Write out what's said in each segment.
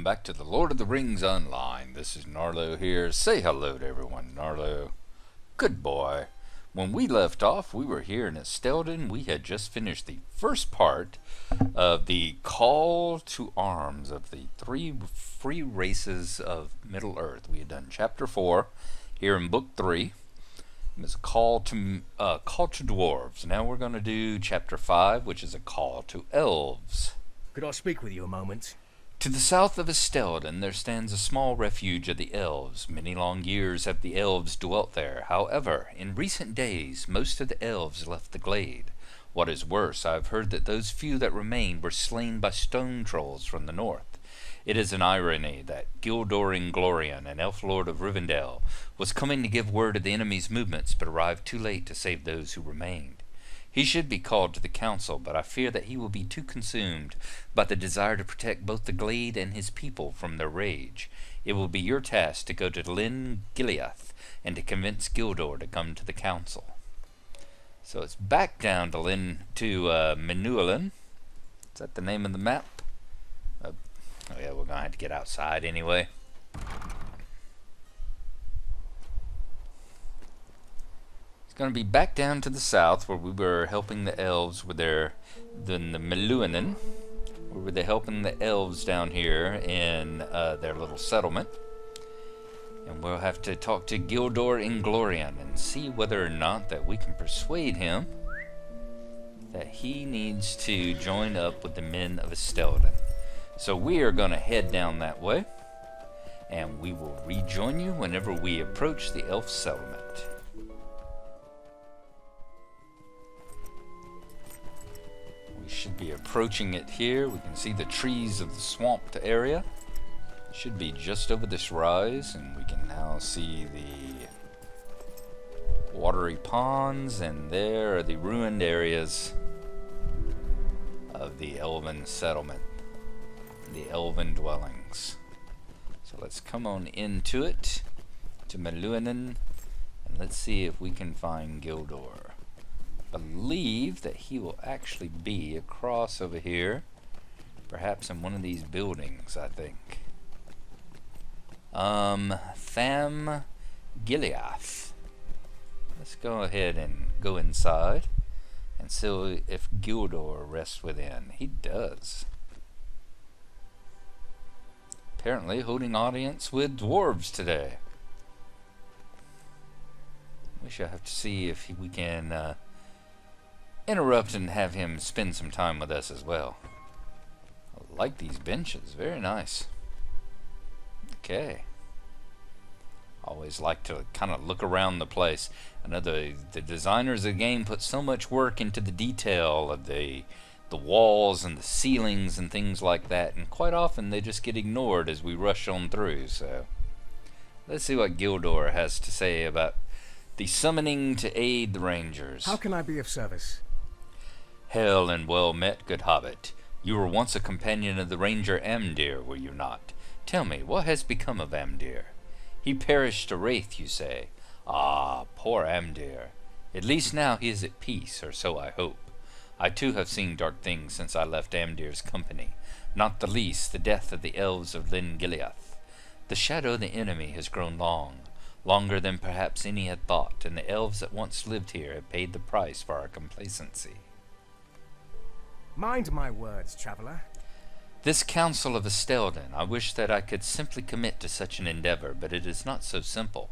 back to the Lord of the Rings Online. This is Gnarlo here. Say hello to everyone, Gnarlo. Good boy. When we left off, we were here in Esteldin. We had just finished the first part of the call to arms of the three free races of Middle-earth. We had done Chapter 4 here in Book 3. It was a call to dwarves. Now we're going to do Chapter 5, which is a call to elves. Could I speak with you a moment? To the south of Esteldin there stands a small refuge of the Elves. Many long years have the Elves dwelt there. However, in recent days, most of the Elves left the Glade. What is worse, I have heard that those few that remained were slain by stone trolls from the north. It is an irony that Gildor Inglorian, an elf lord of Rivendell, was coming to give word of the enemy's movements, but arrived too late to save those who remained. He should be called to the council, but I fear that he will be too consumed by the desire to protect both the Glade and his people from their rage. It will be your task to go to Lyn Gileath and to convince Gildor to come to the council. So it's back down to Menuilin. Is that the name of the map? Oh yeah, we're gonna have to get outside anyway. Going to be back down to the south where we were helping the elves with the Meluinen, where they're helping the elves down here in their little settlement. And we'll have to talk to Gildor Inglorian and see whether or not that we can persuade him that he needs to join up with the men of Esteldin. So we are going to head down that way, and we will rejoin you whenever we approach the elf settlement. Should be approaching it here. We can see the trees of the swamped area. Should be just over this rise, and we can now see the watery ponds, and there are the ruined areas of the elven settlement, the elven dwellings. So let's come on into it, to Meluinen, and let's see if we can find Gildor. Believe that he will actually be across over here, perhaps in one of these buildings, I think. Tham Gileath. Let's go ahead and go inside and see if Gildor rests within. He does. Apparently holding audience with dwarves today. We shall have to see if we can interrupt and have him spend some time with us as well. I like these benches, very nice. Okay. Always like to kind of look around the place. I know the designers of the game put so much work into the detail of the walls and the ceilings and things like that, and quite often they just get ignored as we rush on through. So let's see what Gildor has to say about the summoning to aid the Rangers. How can I be of service? Hail and well met, good hobbit. You were once a companion of the ranger Amdir, were you not? Tell me, what has become of Amdir? He perished a wraith, you say. Ah, poor Amdir. At least now he is at peace, or so I hope. I too have seen dark things since I left Amdir's company, not the least the death of the elves of Lyn Gileath. The shadow of the enemy has grown long, longer than perhaps any had thought, and the elves that once lived here have paid the price for our complacency. Mind my words, traveler. This council of Esteldin, I wish that I could simply commit to such an endeavor, but it is not so simple.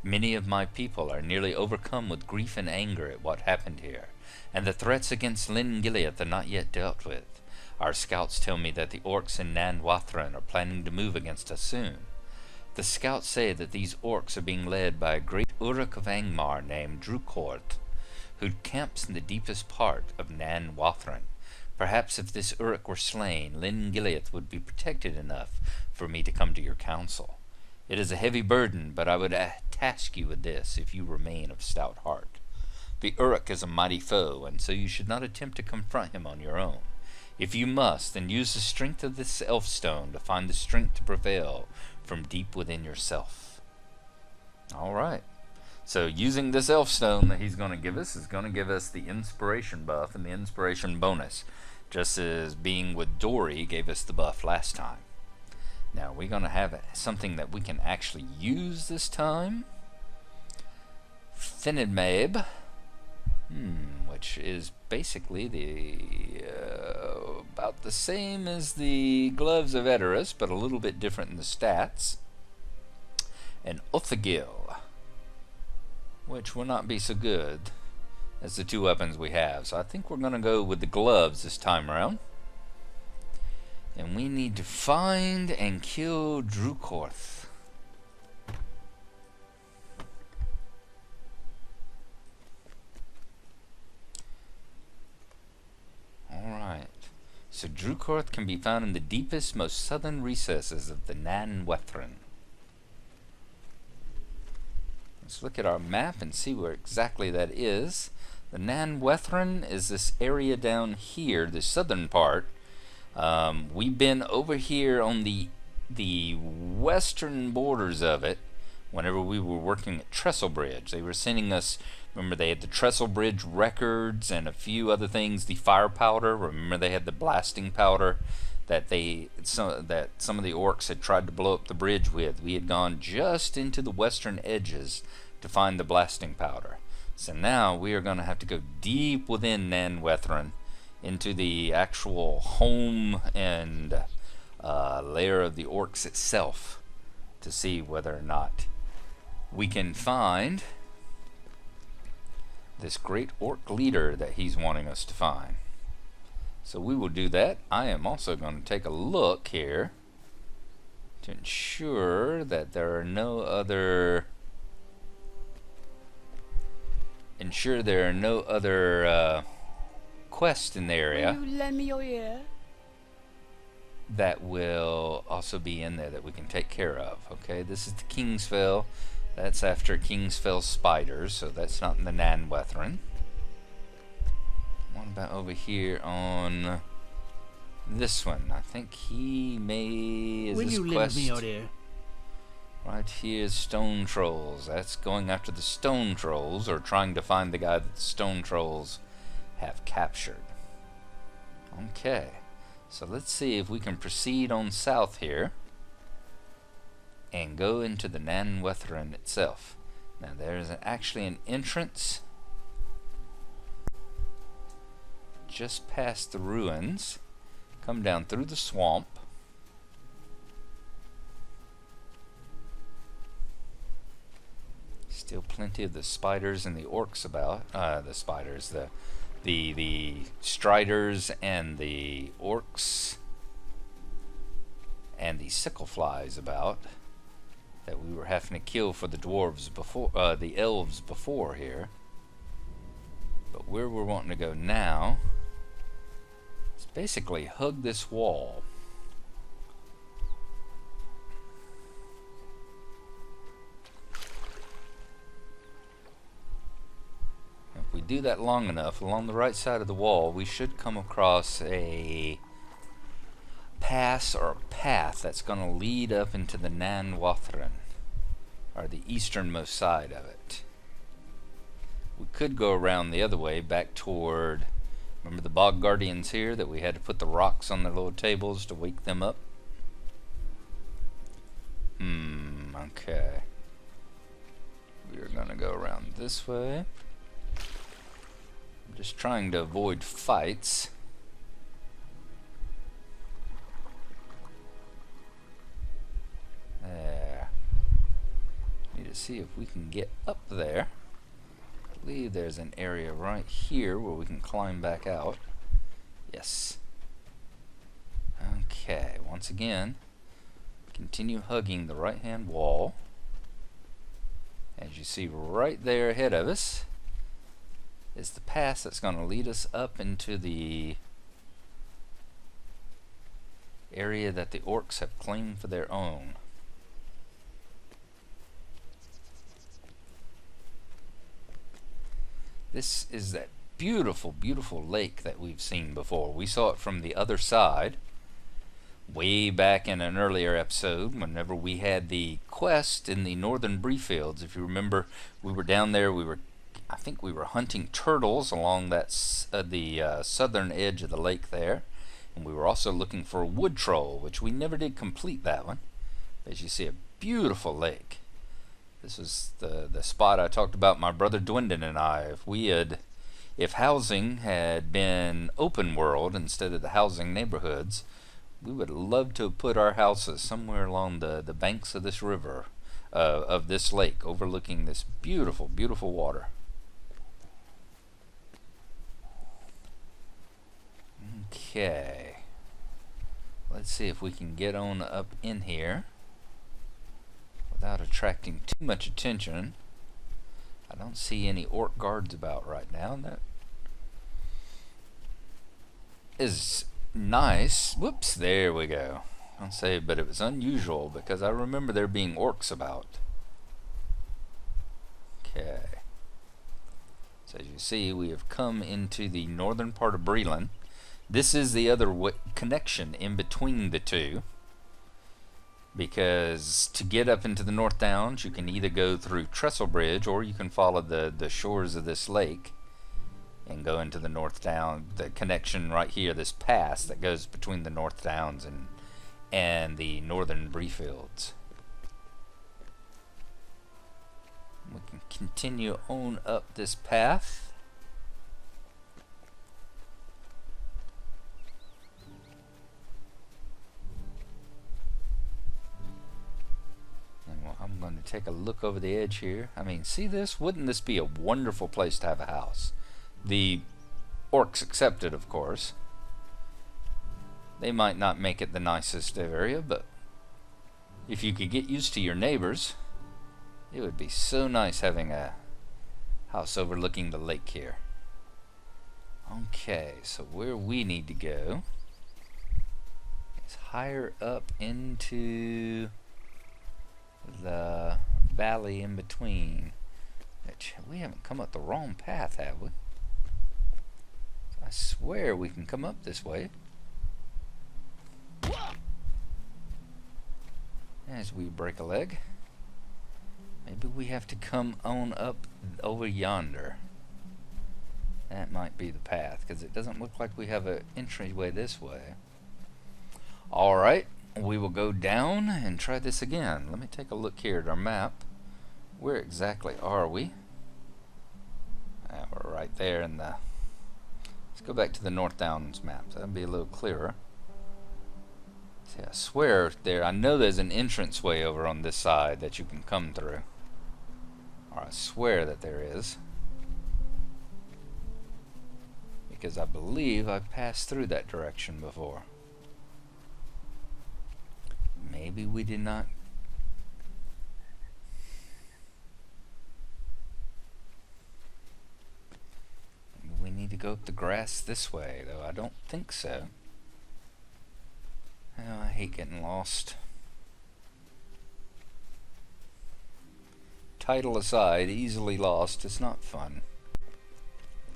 Many of my people are nearly overcome with grief and anger at what happened here, and the threats against Lyn Gileath are not yet dealt with. Our scouts tell me that the orcs in Nan Wathran are planning to move against us soon. The scouts say that these orcs are being led by a great Uruk of Angmar named Drukort, who camps in the deepest part of Nan Wathran. Perhaps if this Uruk were slain, Lyn Gileath would be protected enough for me to come to your council. It is a heavy burden, but I would task you with this if you remain of stout heart. The Uruk is a mighty foe, and so you should not attempt to confront him on your own. If you must, then use the strength of this elf stone to find the strength to prevail from deep within yourself. All right. So using this elf stone that he's going to give us is going to give us the inspiration buff and the inspiration bonus, just as being with Dory gave us the buff last time. Now we're going to have something that we can actually use this time. Finidmabe, which is basically the about the same as the Gloves of Edoras, but a little bit different in the stats. And Othagil, which will not be so good as the two weapons we have. So I think we're going to go with the gloves this time around. And we need to find and kill Drukorth. Alright. So Drukorth can be found in the deepest, most southern recesses of the Nan Wethrin. Let's look at our map and see where exactly that is. The Nan Wethrin is this area down here, the southern part. We've been over here on the western borders of it whenever we were working at Trestle Bridge. They were sending us, remember they had the Trestle Bridge records and a few other things, the fire powder. Remember they had the blasting powder that some of the orcs had tried to blow up the bridge with. We had gone just into the western edges to find the blasting powder. So now we are going to have to go deep within Nan Wethrin into the actual home and lair of the orcs itself to see whether or not we can find this great orc leader that he's wanting us to find. So we will do that. I am also going to take a look here to ensure that there are no other quests in the area. Will you lend me your ear? That will also be in there that we can take care of. Okay, this is the Kingsfell. That's after Kingsfell spiders, so that's not in the Nan Wethrin. What about over here on this one? I think he may... Will you lend me your ear? Right here, Stone Trolls. That's going after the Stone Trolls, or trying to find the guy that the Stone Trolls have captured. Okay, so let's see if we can proceed on south here and go into the Nan Wethrin itself. Now there's actually an entrance just past the ruins. Come down through the swamp. Still plenty of the spiders and the orcs about. The spiders, the striders and the orcs and the sickle flies about that we were having to kill for the dwarves before, the elves before here. But where we're wanting to go now is basically hug this wall. If we do that long enough, along the right side of the wall, we should come across a pass or a path that's going to lead up into the Nan Wethrin, or the easternmost side of it. We could go around the other way, back toward, remember the bog guardians here that we had to put the rocks on their little tables to wake them up? Okay. We're going to go around this way. I'm just trying to avoid fights. There. Need to see if we can get up there. I believe there's an area right here where we can climb back out. Yes. Okay, once again, continue hugging the right hand wall. As you see right there ahead of us is the path that's going to lead us up into the area that the orcs have claimed for their own. This is that beautiful, beautiful lake that we've seen before. We saw it from the other side way back in an earlier episode whenever we had the quest in the northern Breefields. If you remember, we were down there, I think we were hunting turtles along that southern edge of the lake there, and we were also looking for a wood troll, which we never did complete that one. As you see, a beautiful lake. This was the spot I talked about my brother Dwindon and I. If housing had been open world instead of the housing neighborhoods, we would love to have put our houses somewhere along the banks of this river, of this lake, overlooking this beautiful, beautiful water. Okay. Let's see if we can get on up in here without attracting too much attention. I don't see any orc guards about right now. That is nice. Whoops, there we go. I'll say, but it was unusual because I remember there being orcs about. Okay. So as you see, we have come into the northern part of Breland. This is the other connection in between the two, because to get up into the North Downs you can either go through Trestle Bridge or you can follow the shores of this lake and go into the North Downs. The connection right here, this pass that goes between the North Downs and the northern Breefields. We can continue on up this path. I'm going to take a look over the edge here. I mean, see this? Wouldn't this be a wonderful place to have a house? The orcs accepted, of course. They might not make it the nicest area, but if you could get used to your neighbors, it would be so nice having a house overlooking the lake here. Okay, so where we need to go is higher up into the valley in between. We haven't come up the wrong path, have we? I swear we can come up this way. As we break a leg. Maybe we have to come on up over yonder. That might be the path, because it doesn't look like we have an entryway this way. Alright, we will go down and try this again. Let me take a look here at our map. Where exactly are we? We're right there in the... Let's go back to the North Downs map. That'll be a little clearer. See, I swear there, I know there's an entranceway over on this side that you can come through. Or I swear that there is. Because I believe I've passed through that direction before. Maybe we did not. Maybe we need to go up the grass this way, though I don't think so. Oh, I hate getting lost. Title aside, easily lost is not fun.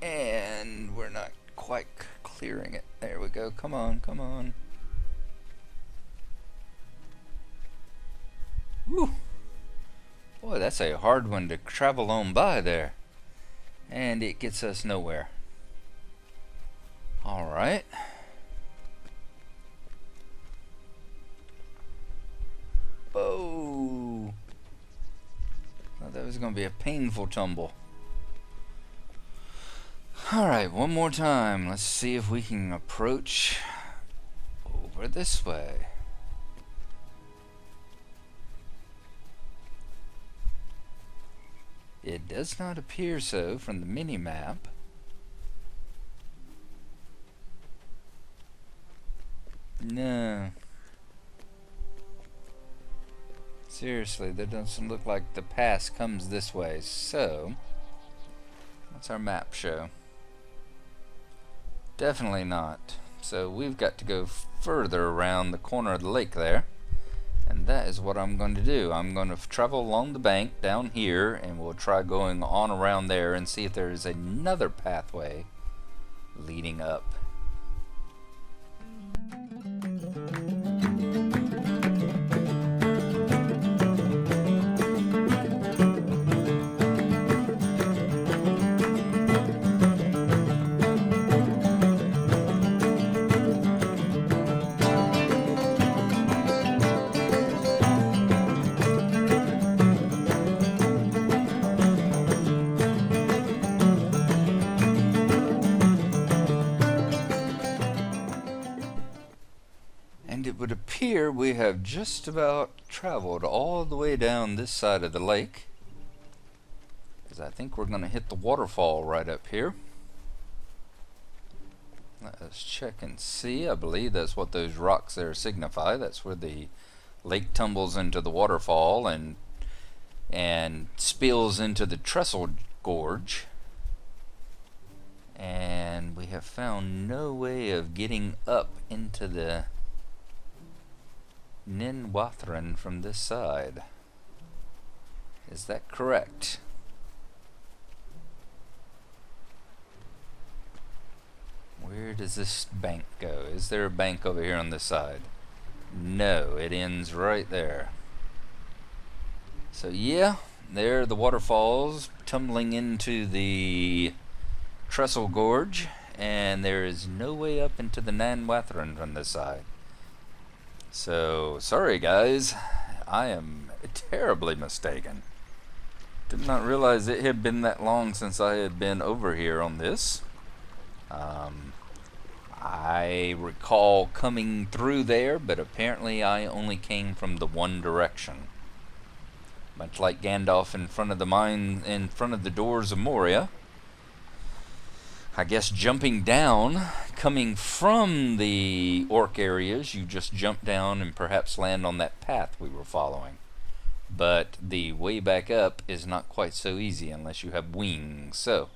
And we're not quite clearing it. There we go. Come on, come on. Whew. Boy, that's a hard one to travel on by there. And it gets us nowhere. Alright. Oh. Thought that was going to be a painful tumble. Alright, one more time. Let's see if we can approach over this way. It does not appear so from the mini-map. No. Seriously, that doesn't look like the pass comes this way. So, what's our map show? Definitely not. So we've got to go further around the corner of the lake there. And that is what I'm going to do. I'm going to travel along the bank down here, and we'll try going on around there and see if there is another pathway leading up. here we have just about traveled all the way down this side of the lake, because I think we're going to hit the waterfall right up here. Let us check and see. I believe that's what those rocks there signify. That's where the lake tumbles into the waterfall and spills into the Trestle Gorge. And we have found no way of getting up into the Ninwathran from this side. Is that correct? Where does this bank go? Is there a bank over here on this side? No, it ends right there. So yeah, there are the waterfalls tumbling into the Trestle Gorge, and there is no way up into the Ninwathran from this side. So, sorry guys, I am terribly mistaken. Did not realize it had been that long since I had been over here on this. I recall coming through there, but apparently I only came from the one direction. Much like Gandalf in front of the doors of Moria. I guess jumping down, coming from the orc areas, you just jump down and perhaps land on that path we were following. But the way back up is not quite so easy unless you have wings. So,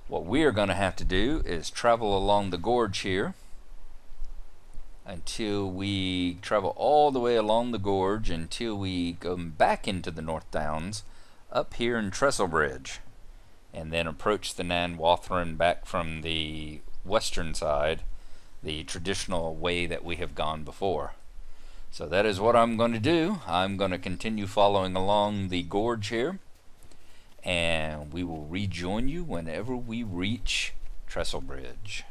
what we are going to have to do is travel along the gorge here until we travel all the way along the gorge until we go back into the North Downs up here in Trestlebridge, and then approach the Ninwathran back from the western side, the traditional way that we have gone before. So that is what I'm going to do. I'm going to continue following along the gorge here, and we will rejoin you whenever we reach Trestlebridge.